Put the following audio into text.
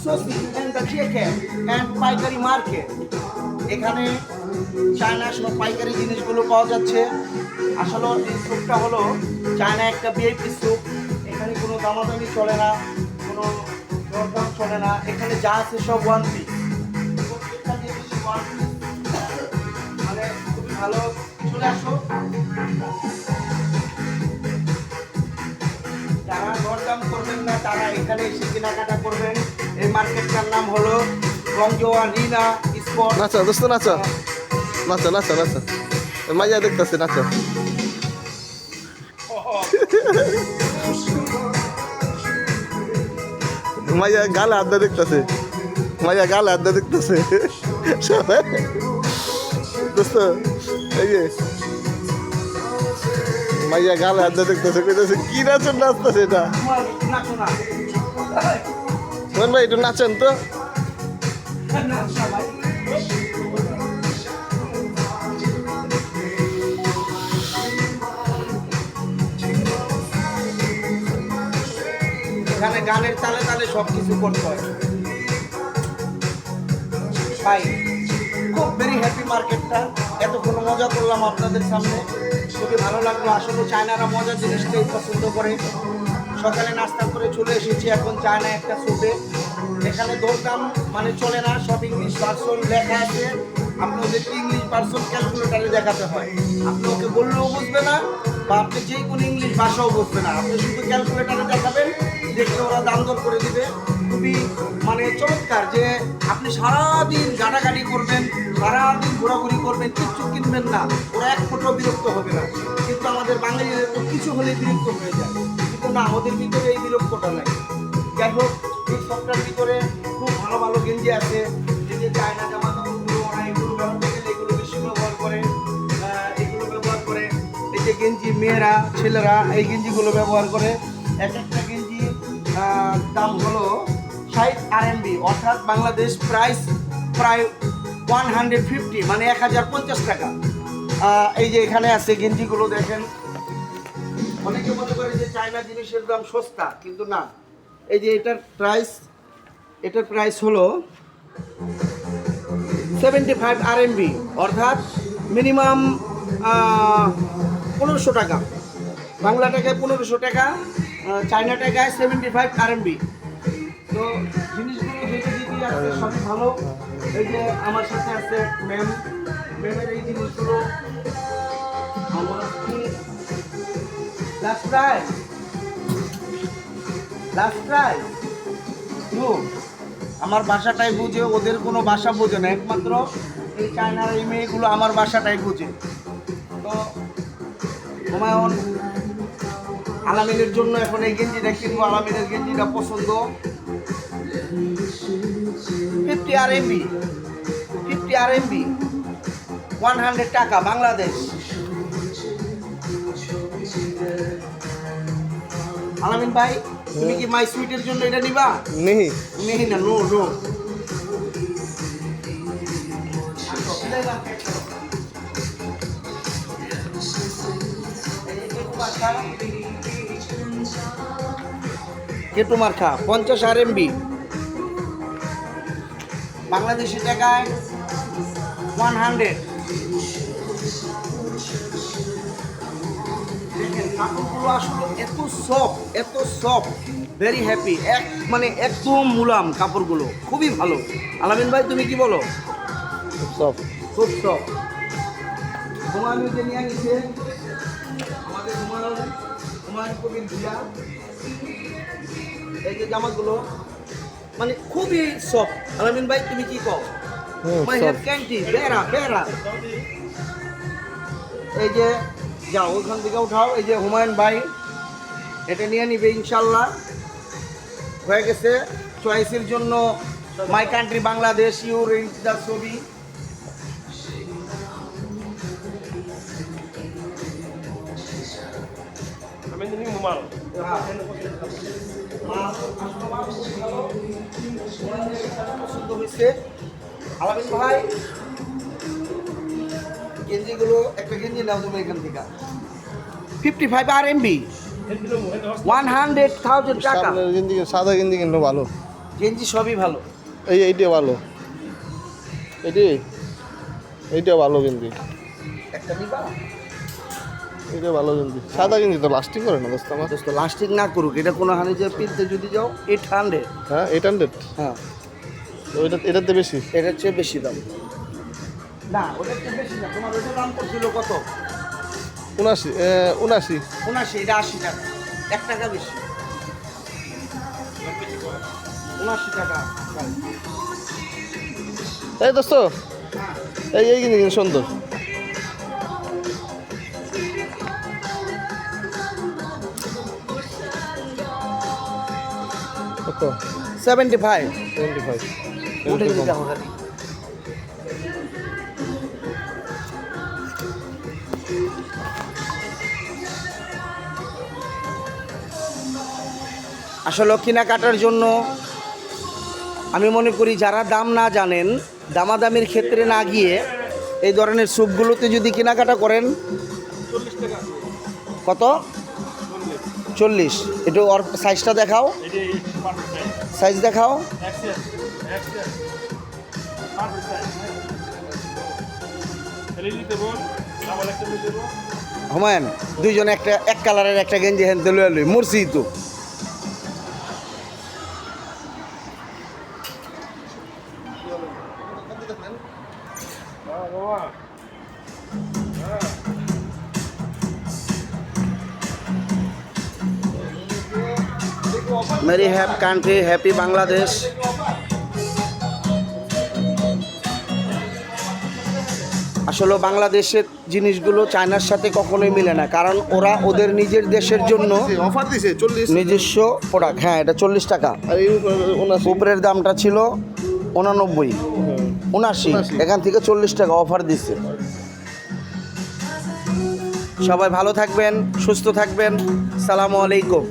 and the chicken and পাইকারি market. এখানে China সব পাইকারি জিনিসগুলো পাওয়া যাচ্ছে। আসলে এই স্যুপটা হলো চায়না একটা ভিআইপি স্যুপ। এখানে কোনো দামাদামি চলে না, কোনো দরদাম চলে না। এখানে যা আছে সব ওয়ান পিস, প্রত্যেকটা জিনিস ওয়ান পিস, মানে খুবই ভালো। চলে আসো, যারা দরদাম করবেন না তারা এখানে এসে কেনাকাটা করবেন। এই মার্কেটটার নাম হলো গংজোয়া রিনা স্পট। নাচো দোস্ত নাচো, নাচো নাচো নাচো, মাইয়া দেখতেছে নাচো। মাইয়া গালে আড্ডা দেখতেছে, মাইয়া গালে আড্ডা দেখতেছে। দোস্ত এই যে মাইয়া গালে আড্ডা দেখতেছে, কইতেছে কি নাচন নাচতেছে এটা। নাচো না মোহন ভাই একটু নাচেন তো। এখানে গানের তালে তালে সব কিছু করতে হয় ভাই। খুব ভেরি হ্যাপি মার্কেটটা। এতক্ষণ মজা করলাম আপনাদের সামনে, খুবই ভালো লাগলো। আসলে চায়নারা মজার জিনিসটাই পছন্দ করে। সকালে নাস্তা করে চলে এসেছি এখন চায়না একটা স্যুপে। এখানে দরদাম মানে চলে না, সব ইংলিশ ভার্সন লেখা আছে। আপনি ওদেরকে ইংলিশ ভার্সন ক্যালকুলেটারে দেখাতে হয়। আপনি ওকে বললেও বুঝবে না, বা আপনি যে কোনো ইংলিশ ভাষাও বুঝবে না। আপনি শুধু ক্যালকুলেটারে দেখাবেন, দেখলে ওরা দাম দর করে দিবে। খুবই মানে চমৎকার যে আপনি সারাদিন গাড়াগাড়ি করবেন, সারাদিন ঘোরাঘুরি করবেন, কিচ্ছু কিনবেন না, ওরা এক ফোঁটাও বিরক্ত হবে না। কিন্তু আমাদের বাঙালিদের তো কিছু হলে বিরক্ত হয়ে যায়, কিন্তু না, ওদের ভিতরে এই বিরক্তটা নাই। যাই হোক, এই শপটার ভিতরে খুব ভালো ভালো গেঞ্জি আছে। এই যে চায়না জামা কাপড়গুলো, ওরা এগুলো ব্যবহার করে, এগুলো বেশি ব্যবহার করে, এগুলো ব্যবহার করে। এই যে গেঞ্জি মেয়েরা ছেলেরা এই গেঞ্জিগুলো ব্যবহার করে। এক একটা গেঞ্জি দাম হলো 60 RMB, অর্থাৎ বাংলাদেশ প্রাইস প্রায় 150, মানে 1050 টাকা। এই যে এখানে আছে গেঞ্জিগুলো দেখেন। অনেকে মনে করে যে চায়না জিনিসের দাম সস্তা, কিন্তু না। এই যে এটার প্রাইস হলো 75 RMB, অর্থাৎ মিনিমাম 1500 টাকা। বাংলা টাকায় 1500 টাকা, চায়না টাকায় 75 RMB। তো জিনিসগুলো যেটা দিতে আছে সবই ভালো। এই যে আমার সাথে আছে ম্যামের এই জিনিসগুলো আমার লাস্ট প্রাইস আমার ভাষাটাই বুঝে, ওদের কোনো ভাষা বোঝে না। একমাত্র এই চায়নার এই মেয়েগুলো আমার ভাষাটাই বুঝে। তো হুমায়ুন আলামিনের জন্য এখন এই গেঞ্জিটা কিনবো। আলামিনের গেঞ্জিটা পছন্দ। 50 RMB, 100 টাকা বাংলাদেশ। আলামিন ভাই, তুমি কি মাই সুইটের জন্য এটা নিবা? নেহি না, নো। কেটু মার্কা 50 RMB, বাংলাদেশি টাকায় 100। দেখেন কাপড়গুলো আসলে এত সফট, ভেরি হ্যাপি। মানে একদম মুলাম কাপড়গুলো, খুবই ভালো। আলামিন ভাই তুমি কি বলো? খুব সফট। হুমায়ুন যে নিয়ে নিচ্ছে আমাদের হুমায়ুন কবির ভিলা, এই যে জামাগুলো মানে খুবই সফট। আলামিন ভাই তুমি কি কও? মাই হেড ক্যান্টি বেরা এই যে যাও ওখান থেকে উঠাও। এই যে হুমায়ুন ভাই এটা নিয়ে নিবে ইনশাল্লাহ। হয়ে গেছে চয়েসের জন্য my country Bangladesh, you're the ছবি। পছন্দ হয়েছে আলামিন ভাই। গেঞ্জিগুলো একটা গেঞ্জি নাও তুমি এখান থেকে। 55 RMB, 100,000 টাকা। সাদা গেঞ্জি কিনলো ভালো। গেঞ্জি সবই ভালো। এইটা ভালো, এইটা ভালো গেঞ্জি, একটা নিবা? এইটা ভালো গেঞ্জি। সাদা গেঞ্জি তো লাস্টিং করে না দোস্ত আমার। দোস্ত লাস্টিং না করুক, এটা কোনো হানি যে পিনতে যদি যাও 800। হ্যাঁ 800। হ্যাঁ এটাতে বেশি। এটার চেয়ে বেশি দাম না, ওটার চেয়ে বেশি না। তোমার ওইটার দাম পড়ছিল কত? 79 79। 79, এটা 80 টাকা, 1 টাকা বেশি। 79 টাকা। এই দোস্ত, এই গেঞ্জি কিন্তু সুন্দর। কত? 75। 75। উঠে দিতে হবে। আসলে কেনাকাটার জন্য আমি মনে করি যারা দাম না জানেন, দামাদামির ক্ষেত্রে না গিয়ে এই ধরনের স্যুপগুলোতে যদি কেনাকাটা করেন। কত? 40। একটু ওর সাইজটা দেখাও, সাইজ দেখাও। হুমায়ুন, দুইজনে এক কালারের একটা গেঞ্জি হ্যান তেল মরছি তো। মেরি হ্যাপ কান্ট্রি, হ্যাপি বাংলাদেশ। আসলে বাংলাদেশের জিনিসগুলো চায়নার সাথে কখনোই মিলে না, কারণ ওরা ওদের নিজের দেশের জন্য অফার দিছে 40। নিজস্ব প্রোডাক্ট। হ্যাঁ, এটা 40 টাকা। আর এই 79। উপরের দামটা ছিল 89, 79, এখান থেকে 40 টাকা অফার দিচ্ছে। সবাই ভালো থাকবেন, সুস্থ থাকবেন। সালামু আলাইকুম।